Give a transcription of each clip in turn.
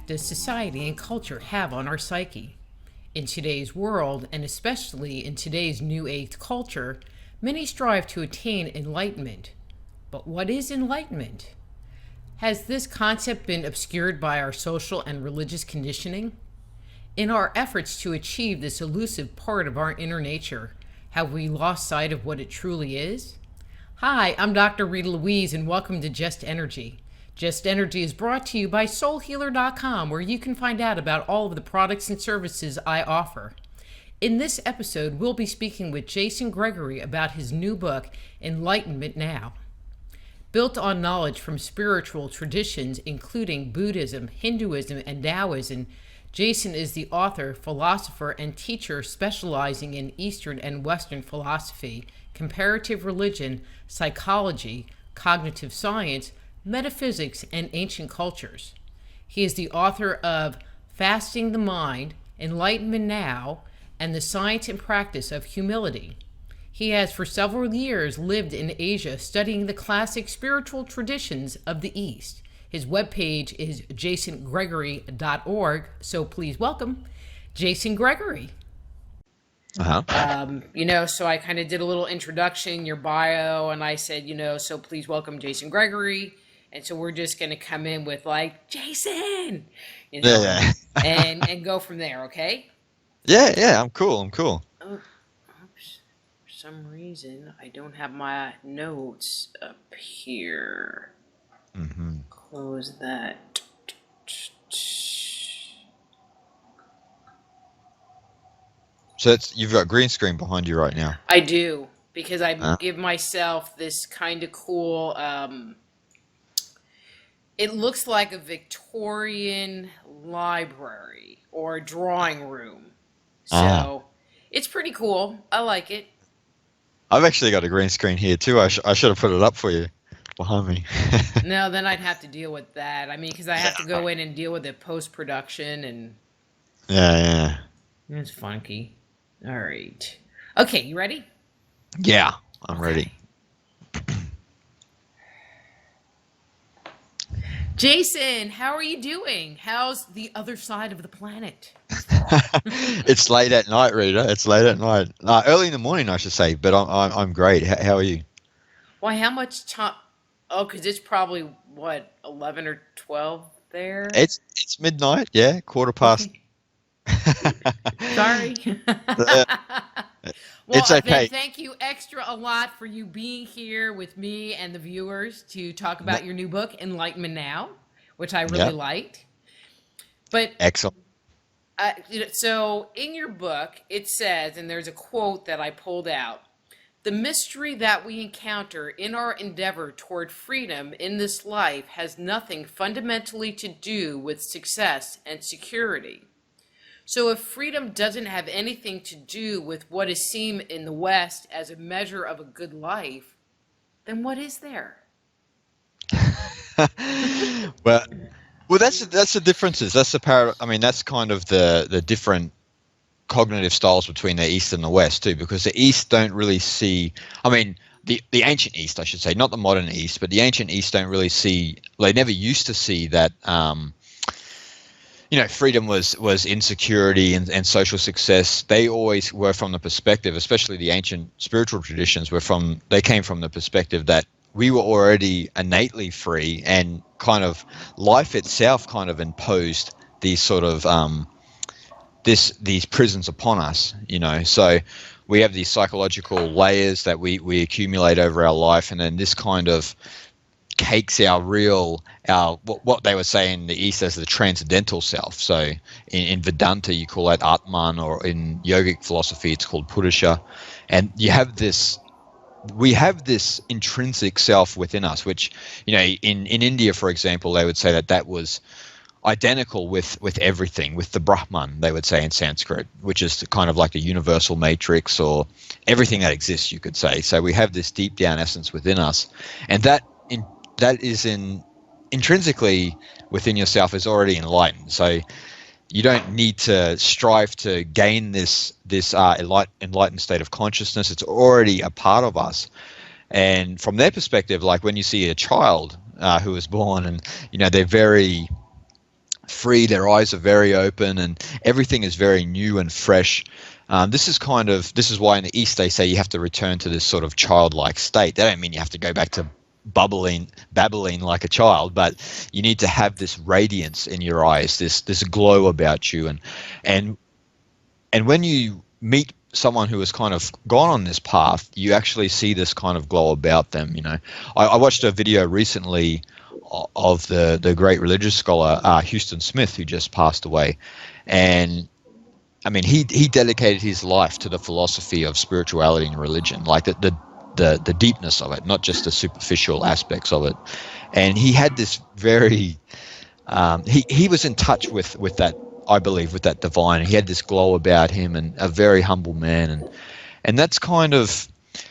does society and culture have on our psyche? In today's world, and especially in today's New Age culture, many strive to attain enlightenment. But what is enlightenment? Has this concept been obscured by our social and religious conditioning? In our efforts to achieve this elusive part of our inner nature, have we lost sight of what it truly is? Hi, I'm Dr. Rita Louise, and welcome to Just Energy. Just Energy is brought to you by SoulHealer.com, where you can find out about all of the products and services I offer. In this episode, we'll be speaking with Jason Gregory about his new book, Enlightenment Now. Built on knowledge from spiritual traditions, including Buddhism, Hinduism, and Taoism, Jason is the author, philosopher, and teacher specializing in Eastern and Western philosophy, comparative religion, psychology, cognitive science, metaphysics, and ancient cultures. He is the author of Fasting the Mind, Enlightenment Now, and The Science and Practice of Humility. He has for several years lived in Asia studying the classic spiritual traditions of the East. His webpage is jasongregory.org, so please welcome Jason Gregory. So I kind of did a little introduction, your bio, and I said, so please welcome Jason Gregory. And so we're just going to come in with like, Jason, Yeah. and go from there, okay? Yeah, I'm cool. Oh, oops. For some reason, I don't have my notes up here. Mm-hmm. Close that. So you've got green screen behind you right now. I do, because I give myself this kind of cool, it looks like a Victorian library or a drawing room. So it's pretty cool. I like it. I've actually got a green screen here too. I should have put it up for you behind me. No, then I'd have to deal with that. I mean, because I have to go in and deal with the post-production and... Yeah. It's funky. All right. Okay, you ready? Yeah, I'm ready. Jason, how are you doing? How's the other side of the planet? It's late at night, Rita. It's late at night. Early in the morning, I should say. But I'm great. How are you? Why? How much time? Oh, because it's probably what 11 or 12 there. It's midnight. Yeah, quarter past. Okay. Sorry. Well, It's okay. Thank you extra a lot for you being here with me and the viewers to talk about your new book, Enlightenment Now, which I really liked. But excellent. So in your book, it says, and there's a quote that I pulled out, the mystery that we encounter in our endeavor toward freedom in this life has nothing fundamentally to do with success and security. So if freedom doesn't have anything to do with what is seen in the West as a measure of a good life, then what is there? Well, that's the differences. That's the I mean, that's kind of the different cognitive styles between the East and the West too, because the East don't really see. I mean, the ancient East, I should say, not the modern East, but the ancient East don't really see. They never used to see that. Freedom was insecurity and social success. They always were from the perspective, especially the ancient spiritual traditions, they came from the perspective that we were already innately free, and kind of life itself kind of imposed these sort of these prisons upon us. So we have these psychological layers that we accumulate over our life, and then this kind of cakes our what they would say in the East as the transcendental self. So in Vedanta you call that Atman, or in yogic philosophy it's called Purusha. And we have this intrinsic self within us, which in India, for example, they would say that was identical with everything, with the Brahman, they would say in Sanskrit, which is kind of like a universal matrix, or everything that exists, you could say. So we have this deep down essence within us, and that is intrinsically within yourself is already enlightened. So you don't need to strive to gain this enlightened state of consciousness. It's already a part of us. And from their perspective, like when you see a child who is born, and they're very free. Their eyes are very open, and everything is very new and fresh. This is why in the East they say you have to return to this sort of childlike state. They don't mean you have to go back to babbling like a child, but you need to have this radiance in your eyes, this glow about you, and and when you meet someone who has kind of gone on this path, you actually see this kind of glow about them. I watched a video recently of the great religious scholar Houston Smith, who just passed away, and I mean he dedicated his life to the philosophy of spirituality and religion, like the deepness of it, not just the superficial aspects of it. And he had this very he was in touch with that, I believe, with that divine. He had this glow about him, and a very humble man, and that's kind of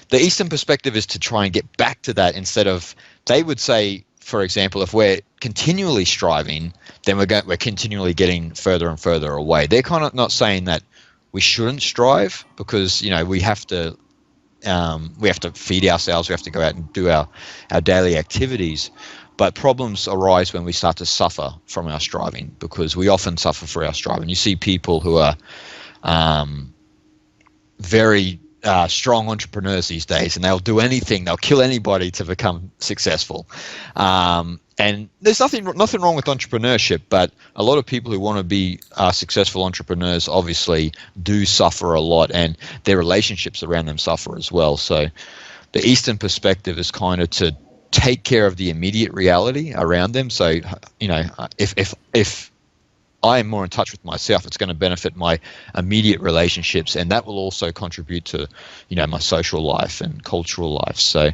the Eastern perspective, is to try and get back to that, instead of, they would say, for example, if we're continually striving, then we're continually getting further and further away. They're kind of not saying that we shouldn't strive, because we have to feed ourselves, we have to go out and do our daily activities. But problems arise when we start to suffer from our striving, because we often suffer for our striving. You see people who are very strong entrepreneurs these days, and they'll do anything, they'll kill anybody to become successful. And there's nothing wrong with entrepreneurship, but a lot of people who want to be successful entrepreneurs obviously do suffer a lot, and their relationships around them suffer as well. So the Eastern perspective is kind of to take care of the immediate reality around them. So, if I am more in touch with myself, it's going to benefit my immediate relationships, and that will also contribute to, my social life and cultural life. So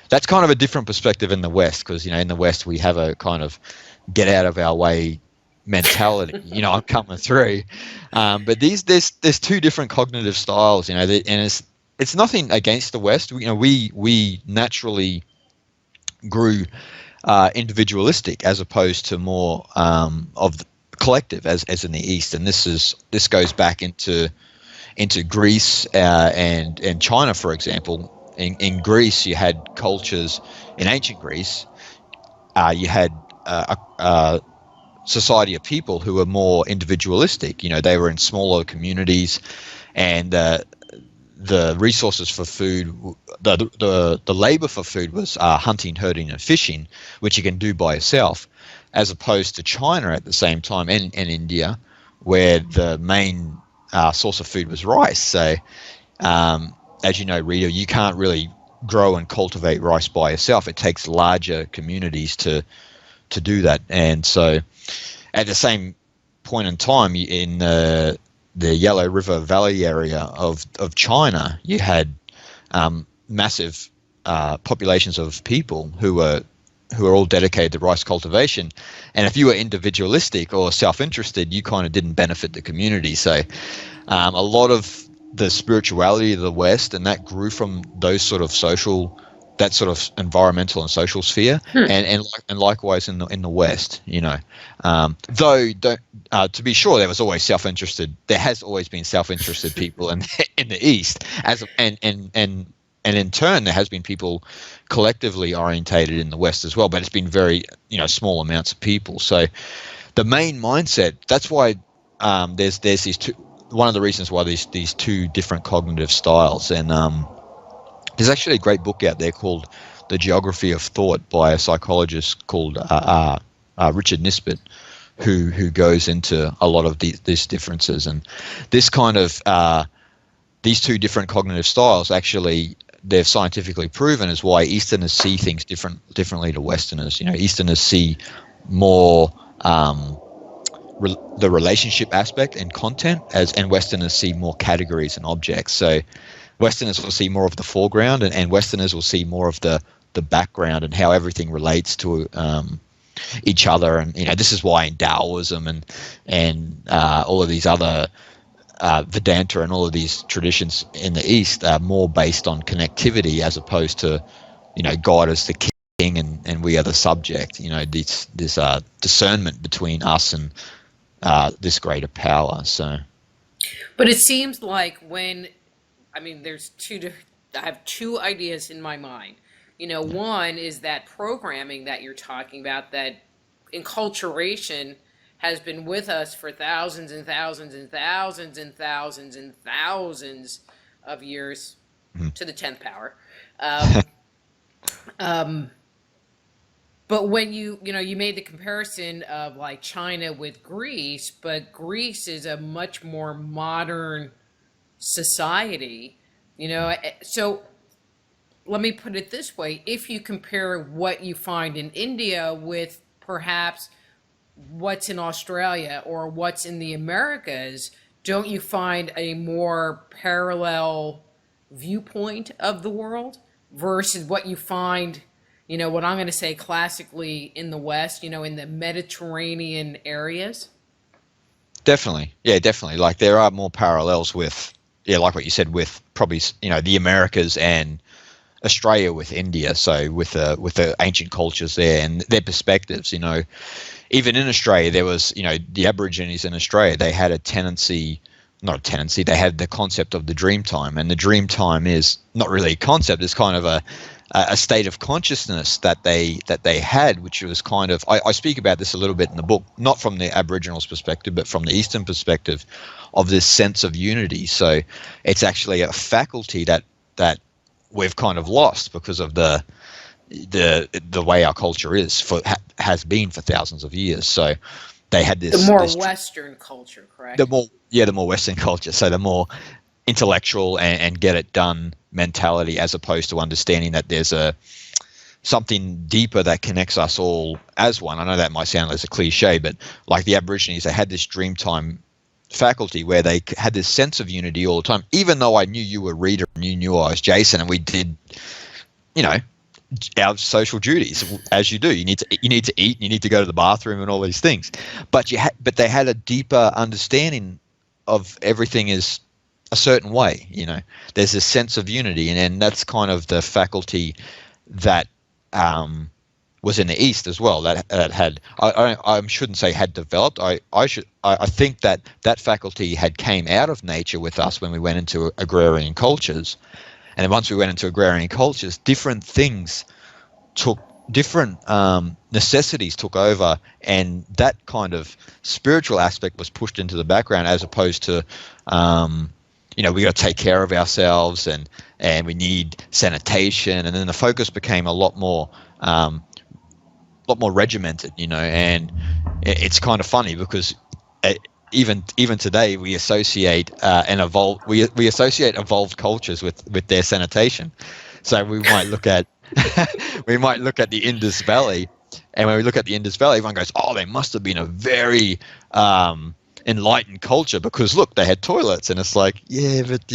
that's kind of a different perspective in the West, because, in the West we have a kind of get out of our way mentality. I'm coming through. But there's two different cognitive styles, and it's nothing against the West. We naturally grew individualistic, as opposed to more of the collective, as in the East. And this goes back into Greece and China, for example. In Greece, you had cultures. In ancient Greece, you had a society of people who were more individualistic. They were in smaller communities, and the resources for food, the labor for food was hunting, herding, and fishing, which you can do by yourself, as opposed to China at the same time, and India, where the main source of food was rice. So, as you know, Rita, you can't really grow and cultivate rice by yourself. It takes larger communities to do that. And so, at the same point in time, in the Yellow River Valley area of China, you had massive populations of people who were all dedicated to rice cultivation. And if you were individualistic or self-interested, you kind of didn't benefit the community. So a lot of the spirituality of the West, and that grew from those sort of that sort of environmental and social sphere, and likewise in the West, though to be sure, there was always there has always been self-interested people in the East, and in turn there has been people collectively orientated in the West as well, but it's been very small amounts of people. So the main mindset, that's why there's these two. One of the reasons why these two different cognitive styles. And there's actually a great book out there called The Geography of Thought by a psychologist called Richard Nisbett, who goes into a lot of these differences. And this kind of these two different cognitive styles, actually, they've scientifically proven is why Easterners see things differently to Westerners. Easterners see more the relationship aspect and content, and Westerners see more categories and objects. So Westerners will see more of the foreground, and Westerners will see more of the background and how everything relates to each other. And this is why in Taoism and all of these other Vedanta and all of these traditions in the East are more based on connectivity, as opposed to God as the king and we are the subject. This discernment between us and this greater power. So, But it seems like there's I have two ideas in my mind. One is that programming that you're talking about, that enculturation has been with us for thousands and thousands and thousands and thousands and thousands of years Mhm. to the 10th power. Um, um, but when you made the comparison of like China with Greece, but Greece is a much more modern society, so let me put it this way. If you compare what you find in India with perhaps what's in Australia or what's in the Americas, don't you find a more parallel viewpoint of the world versus what you find, what I'm going to say classically in the West, in the Mediterranean areas? Definitely. Yeah, definitely. Like there are more parallels with, yeah, like what you said, with probably, the Americas and Australia with India. So with the ancient cultures there and their perspectives, even in Australia, there was, the Aborigines in Australia, they had a tendency, not a tendency, they had the concept of the dream time. And the dream time is not really a concept, it's kind of a state of consciousness that they had, which was kind of, I speak about this a little bit in the book, not from the Aboriginals perspective, but from the Eastern perspective of this sense of unity. So it's actually a faculty that we've kind of lost because of the way our culture is has been for thousands of years. So they had The this more this Western culture, the correct? more yeah the more Western culture, so the more intellectual and get it done mentality, as opposed to understanding that there's a something deeper that connects us all as one. I know that might sound as a cliche, but like the Aborigines, they had this dreamtime faculty where they had this sense of unity all the time. Even though I knew you were Rita and you knew I was Jason, and we did, you know, our social duties as you do. You need to eat, you need to go to the bathroom, and all these things. But they had a deeper understanding of everything is a certain way. There's a sense of unity, and that's kind of the faculty that was in the East as well. That had I shouldn't say had developed. I think that faculty had came out of nature with us when we went into agrarian cultures. And then once we went into agrarian cultures, different things took different necessities took over, and that kind of spiritual aspect was pushed into the background, as opposed to we got to take care of ourselves, and we need sanitation, and then the focus became a lot more regimented, and it's kind of funny because uh, even today we associate we associate evolved cultures with their sanitation. So we might look at we might look at the Indus Valley, and when we look at the Indus Valley, everyone goes, "Oh, they must have been a very enlightened culture because look, they had toilets." And it's like, yeah, but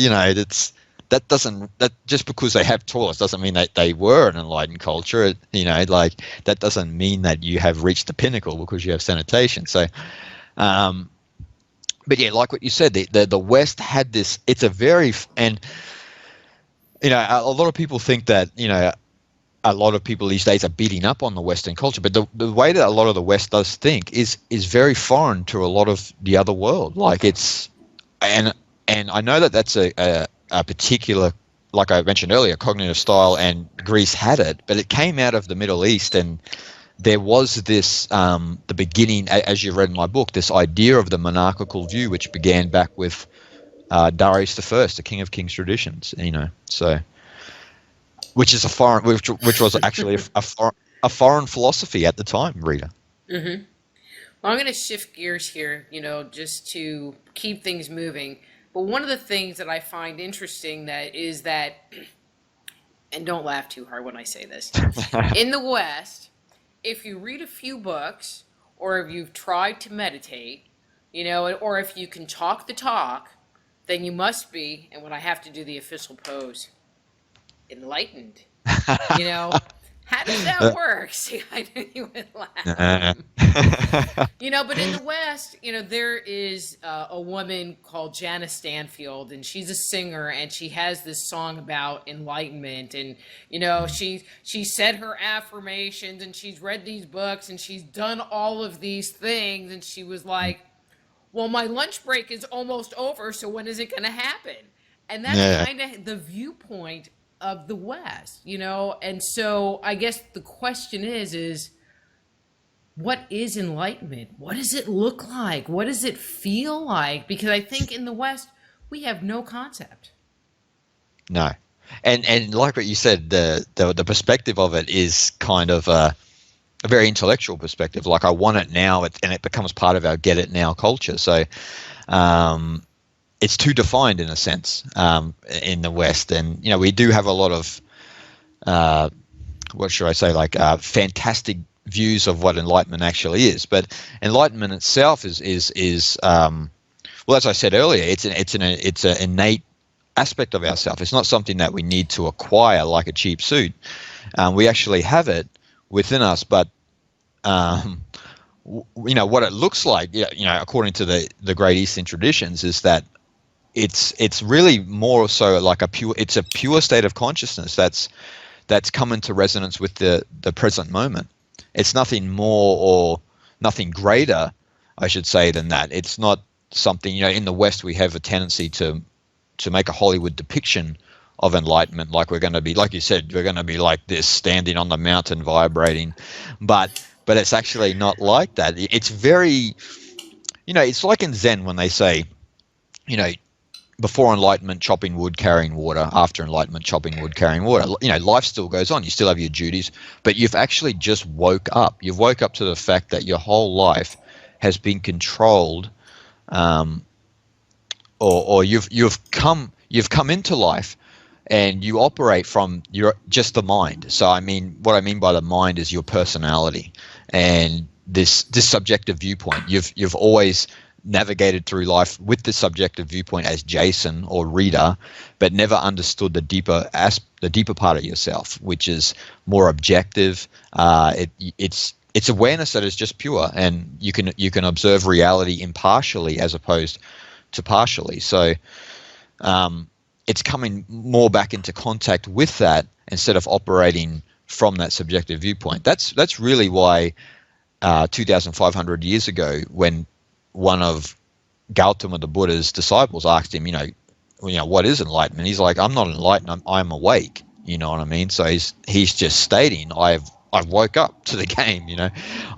that just because they have toilets doesn't mean that they were an enlightened culture. Like that doesn't mean that you have reached the pinnacle because you have sanitation. So, but yeah, like what you said, the West had this. It's a very and a lot of people think that a lot of people these days are beating up on the Western culture, but the way that a lot of the West does think is very foreign to a lot of the other world. Like and I know that that's a particular, like I mentioned earlier, cognitive style, and Greece had it, but it came out of the Middle East, and there was this the beginning, as you read in my book, this idea of the monarchical view, which began back with Darius the First, the King of Kings traditions. So which is a foreign, which was actually a foreign philosophy at the time, Rita. Mm-hmm. Well, I'm going to shift gears here, just to keep things moving. But one of the things that I find interesting that is that, and don't laugh too hard when I say this, in the West, if you read a few books, or if you've tried to meditate, or if you can talk the talk, then you must be, and when I have to do the official pose, enlightened. You know, how does that work? See, I knew you would laugh. But in the West, there is a woman called Janice Stanfield, and she's a singer, and she has this song about enlightenment, and she said her affirmations, and she's read these books, and she's done all of these things, and she was like, "Well, my lunch break is almost over, so when is it going to happen?" And that's Yeah. kind of the viewpoint of the West, and so I guess the question is what is enlightenment? What does it look like? What does it feel like? Because I think in the West, we have no concept. No. And like what you said, the perspective of it is kind of a very intellectual perspective. Like, I want it now, and it becomes part of our get it now culture. So it's too defined in a sense in the West. And, we do have a lot of, what should I say, like fantastic views of what enlightenment actually is. But enlightenment itself is well, as I said earlier, it's an innate aspect of ourselves. It's not something that we need to acquire like a cheap suit. We actually have it within us, but what it looks like, according to the great Eastern traditions, is that it's really more so like a pure state of consciousness that's come into resonance with the present moment. It's nothing more or nothing greater, I should say, than that. It's not something, in the West we have a tendency to make a Hollywood depiction of enlightenment, like we're going to be, like you said, we're going to be like this, standing on the mountain vibrating, but it's actually not like that. It's very, it's like in Zen when they say, before enlightenment, chopping wood, carrying water. After enlightenment, chopping wood, carrying water. Life still goes on. You still have your duties, but you've actually just woke up. You've woke up to the fact that your whole life has been controlled, or you've come into life, and you operate from just the mind. So what I mean by the mind is your personality and this subjective viewpoint. You've always navigated through life with the subjective viewpoint as Jason or Rita, but never understood the deeper part of yourself, which is more objective. It's awareness that is just pure, and you can observe reality impartially as opposed to partially. So it's coming more back into contact with that instead of operating from that subjective viewpoint. That's really why 2,500 years ago, when one of Gautama the Buddha's disciples asked him, what is enlightenment? He's like, I'm not enlightened. I'm awake. You know what I mean? So he's just stating, I've woke up to the game.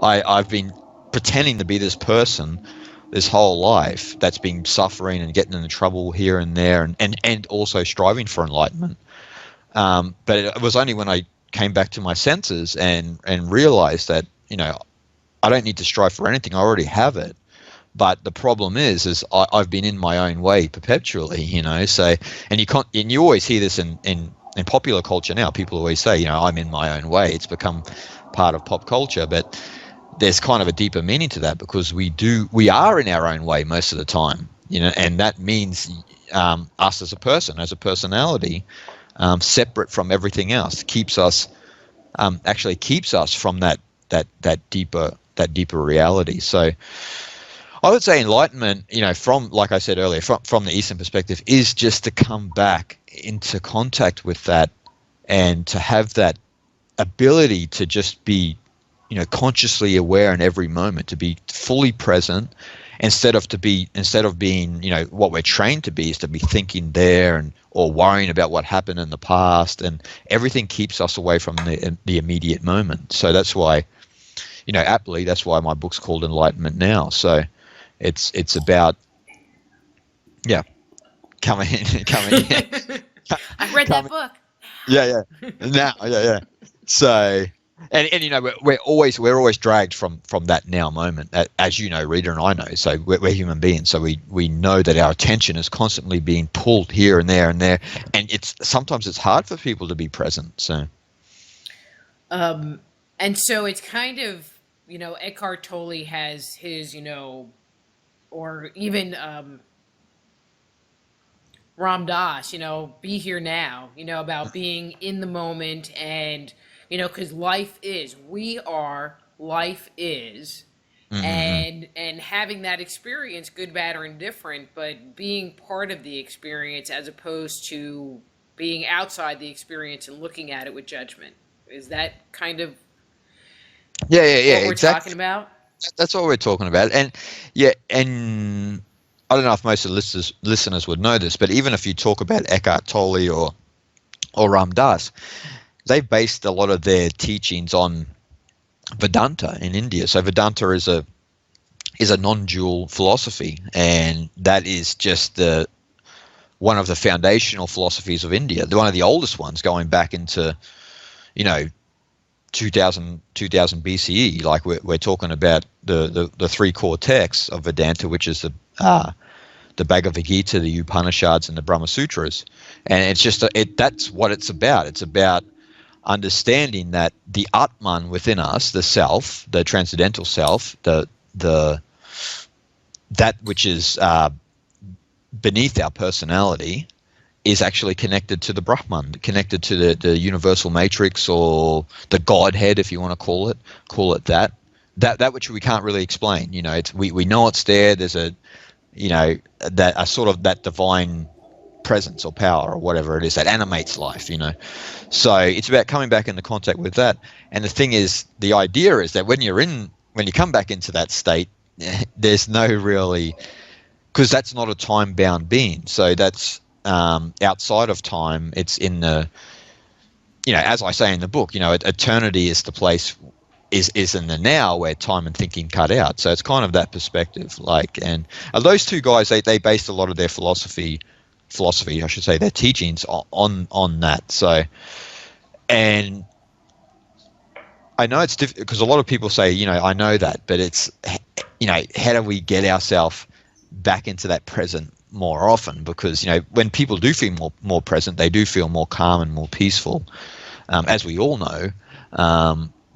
I've been pretending to be this person this whole life that's been suffering and getting into trouble here and there, and also striving for enlightenment. But it was only when I came back to my senses and realized that, I don't need to strive for anything. I already have it. But the problem is I've been in my own way perpetually, So, and you always hear this in popular culture now. People always say, I'm in my own way. It's become part of pop culture, but there's kind of a deeper meaning to that, because we are in our own way most of the time, and that means us as a person, as a personality, separate from everything else, keeps us from that deeper reality. So I would say enlightenment, from, like I said earlier, from the Eastern perspective, is just to come back into contact with that, and to have that ability to just be, consciously aware in every moment, to be fully present, instead of being, what we're trained to be, is to be thinking there or worrying about what happened in the past, and everything keeps us away from the immediate moment. So that's why, aptly, that's why my book's called Enlightenment Now. So it's about, coming in. I read that book. Yeah. Now, yeah. So, and we're always dragged from that now moment, as Rita and I know. So we're human beings, so we know that our attention is constantly being pulled here and there, and sometimes it's hard for people to be present. So, and so it's kind of, Eckhart Tolle has his, or even Ram Dass, be here now, about being in the moment, and, because life is, mm-hmm. and having that experience, good, bad, or indifferent, but being part of the experience as opposed to being outside the experience and looking at it with judgment. Is that kind of what we're exactly talking about? That's what we're talking about. And I don't know if most of the listeners would know this, but even if you talk about Eckhart Tolle or Ram Dass, they've based a lot of their teachings on Vedanta in India. So Vedanta is a non-dual philosophy, and that is just the one of the foundational philosophies of India, one of the oldest ones, going back into, you know, 2000 BCE. Like we're talking about the three core texts of Vedanta, which is the Bhagavad Gita, the Upanishads, and the Brahma Sutras. And it's just that's what it's about. It's about understanding that the Atman within us, the self, the transcendental self, the that which is beneath our personality, is actually connected to the Brahman, connected to the universal matrix, or the Godhead, if you want to call it that. That which we can't really explain. You know, we know it's there. There's a, you know, that a sort of that divine presence or power or whatever it is that animates life. You know, so it's about coming back into contact with that. And the thing is, the idea is that when you come back into that state, there's no really, because that's not a time-bound being. So that's outside of time. It's in the, you know, as I say in the book, you know, eternity is the place, is in the now, where time and thinking cut out. So it's kind of that perspective. Like, and those two guys, they based a lot of their philosophy, I should say, their teachings on that. So, and I know it's difficult because a lot of people say, you know, I know that, but it's, you know, how do we get ourselves back into that present more often? Because, you know, when people do feel more present, they do feel more calm and more peaceful, as we all know.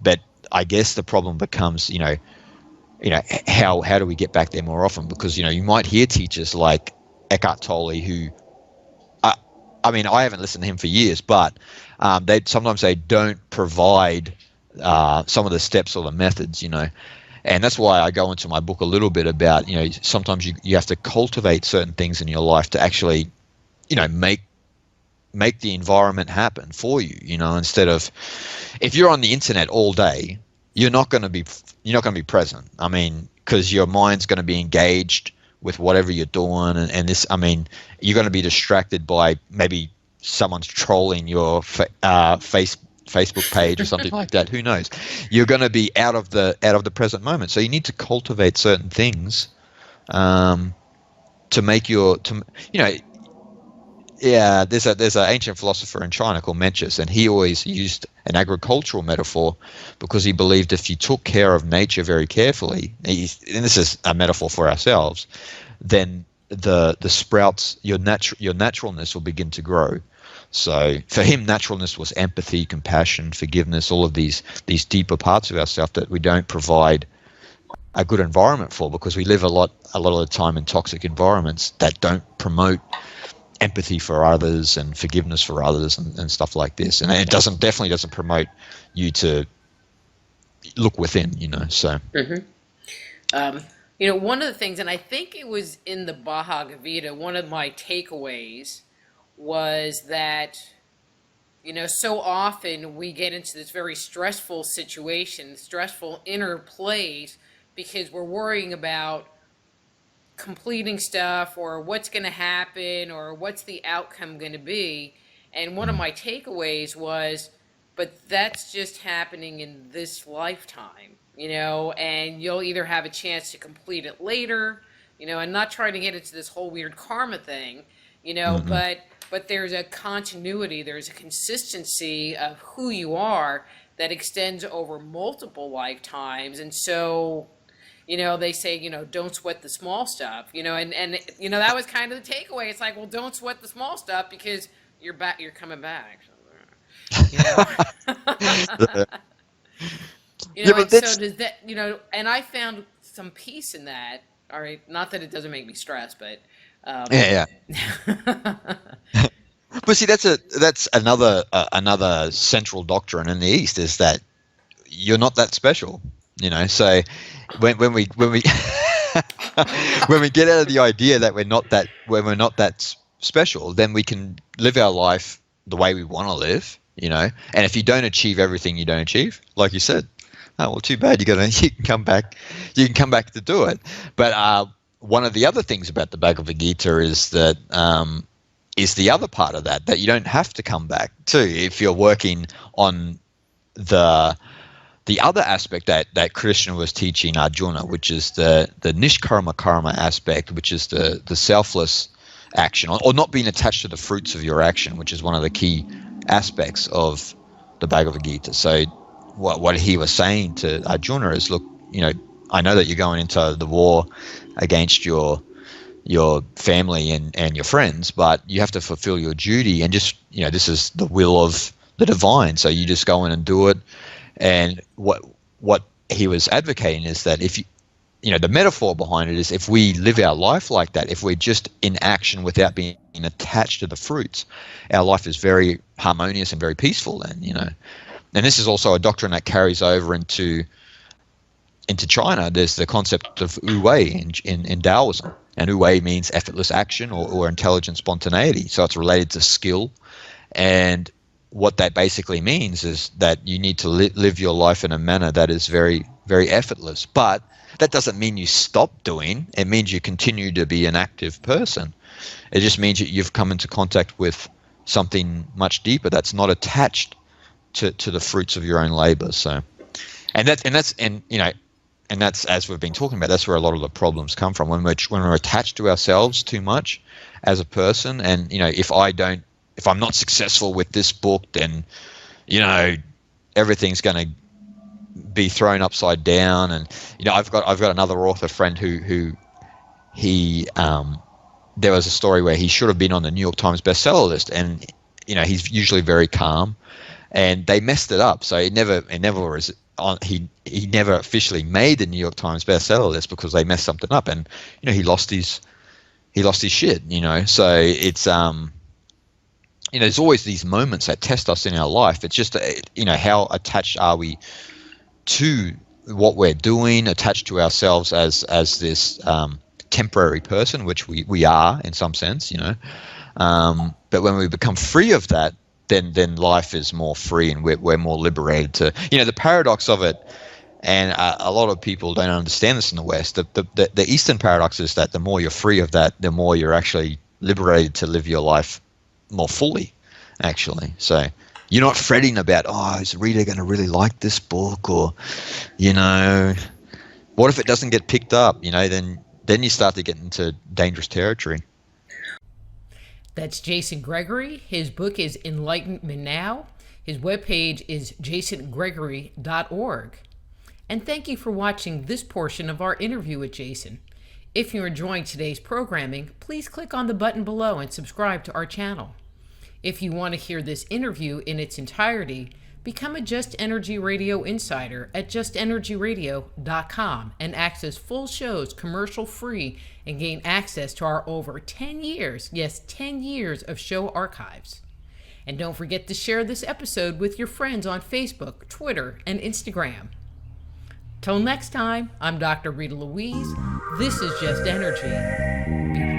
But I guess the problem becomes, you know, how do we get back there more often? Because, you know, you might hear teachers like Eckhart Tolle, who, I mean, I haven't listened to him for years, but they don't provide some of the steps or the methods, you know. And that's why I go into my book a little bit about, you know, sometimes you have to cultivate certain things in your life to actually, you know, make the environment happen for you, you know, instead of, if you're on the internet all day, you're not going to be present. I mean, because your mind's going to be engaged with whatever you're doing, and this, I mean, you're going to be distracted by maybe someone's trolling your Facebook page or something like that. Who knows? You're going to be out of the present moment. So you need to cultivate certain things to make you know. Yeah, there's an ancient philosopher in China called Mencius, and he always used an agricultural metaphor because he believed if you took care of nature very carefully, and this is a metaphor for ourselves, then the sprouts, your naturalness will begin to grow. So for him, naturalness was empathy, compassion, forgiveness, all of these deeper parts of ourselves that we don't provide a good environment for, because we live a lot of the time in toxic environments that don't promote empathy for others and forgiveness for others and stuff like this. And it definitely doesn't promote you to look within, you know. So you know, one of the things, and I think it was in the Bhagavad Gita, one of my takeaways was that, you know, so often we get into this very stressful situation, stressful inner place, because we're worrying about completing stuff or what's going to happen or what's the outcome going to be. And one of my takeaways was, but that's just happening in this lifetime, you know, and you'll either have a chance to complete it later, you know, and not trying to get into this whole weird karma thing, you know, but there's a continuity, there's a consistency of who you are that extends over multiple lifetimes. And so, you know, they say, you know, don't sweat the small stuff, you know, and you know, that was kind of the takeaway. It's like, well, don't sweat the small stuff because you're coming back. You know, you know, and so does that, you know, and I found some peace in that. All right, not that it doesn't make me stressed, but yeah. But see, that's another central doctrine in the East, is that you're not that special, you know. So when we when we get out of the idea that we're not that special, then we can live our life the way we want to live, you know. And if you don't achieve everything you don't achieve, like you said, oh well, too bad. You can come back to do it. But one of the other things about the Bhagavad Gita is that is the other part of that you don't have to come back to if you're working on the the other aspect that Krishna was teaching Arjuna, which is the nishkarma karma aspect, which is the selfless action, or not being attached to the fruits of your action, which is one of the key aspects of the Bhagavad Gita. So what he was saying to Arjuna is, look, I know that you're going into the war against your family and your friends, but you have to fulfill your duty, and just, this is the will of the divine, so you just go in and do it. And what he was advocating is that if the metaphor behind it is, if we live our life like that, if we're just in action without being attached to the fruits, our life is very harmonious and very peaceful. And and this is also a doctrine that carries over into China. There's the concept of wu wei in Taoism, and wu wei means effortless action or intelligent spontaneity. So it's related to skill, and what that basically means is that you need to live your life in a manner that is very, very effortless. But that doesn't mean you stop doing. It means you continue to be an active person. It just means that you've come into contact with something much deeper that's not attached to the fruits of your own labor. So, and that's as we've been talking about, that's where a lot of the problems come from, when we're attached to ourselves too much as a person. And if I'm not successful with this book, then everything's going to be thrown upside down. And I've got another author friend who there was a story where he should have been on the New York Times bestseller list, and he's usually very calm, and they messed it up, so it never was on. He never officially made the New York Times bestseller list because they messed something up, and he lost his shit. So it's there's always these moments that test us in our life. It's just how attached are we to what we're doing, attached to ourselves as this temporary person, which we are in some sense, but when we become free of that, then life is more free, and we're more liberated to, the paradox of it. And a lot of people don't understand this in the West. The Eastern paradox is that the more you're free of that, the more you're actually liberated to live your life more fully, actually. So you're not fretting about, is Rita going to really like this book, or what if it doesn't get picked up? Then you start to get into dangerous territory. That's Jason Gregory. His book is Enlightenment Now. His webpage is jasongregory.org. And thank you for watching this portion of our interview with Jason. If you're enjoying today's programming, please click on the button below and subscribe to our channel. If you want to hear this interview in its entirety, become a Just Energy Radio Insider at justenergyradio.com and access full shows commercial-free and gain access to our over 10 years, yes, 10 years of show archives. And don't forget to share this episode with your friends on Facebook, Twitter, and Instagram. Till next time, I'm Dr. Rita Louise. This is Just Energy. Be